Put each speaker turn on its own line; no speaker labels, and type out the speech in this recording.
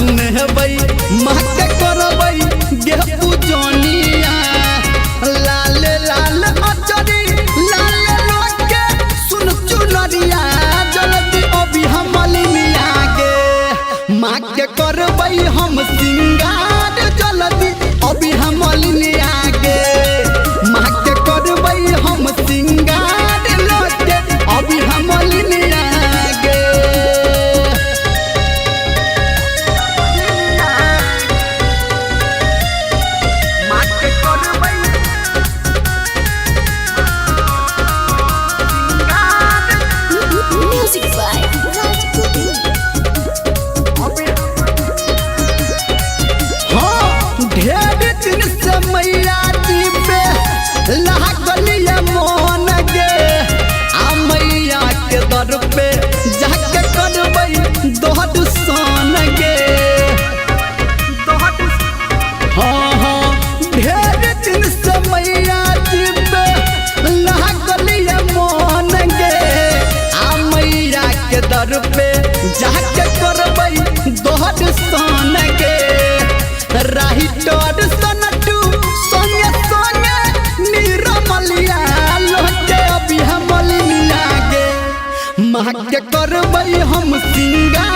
सुनबई माँ के करबई गे पूजनिया लाल लाल अचरी लाल लोके सुन चुनरिया जल्दी अभी हमलिया गे माँ के करबई हम सिंगार जल्दी अभी हमलिया गे माँ के करबई हम सिंगार लोके अभी हमलिया गे
Music by Raj Govind.
ढेर दिन से मैया जी पे लागलिया मन गे आ मैया के दर पे जाके करबई दोहद सन गे हाँ ढेर दिन से मैया जी पे लागलिया मन गे आ मैया के दर पे जाके करबई दोहद सन गे राही टोड सनटू संगे संगे निरमलिया लोटे अभी हमलिया गे माँ के करबई हम सिंगार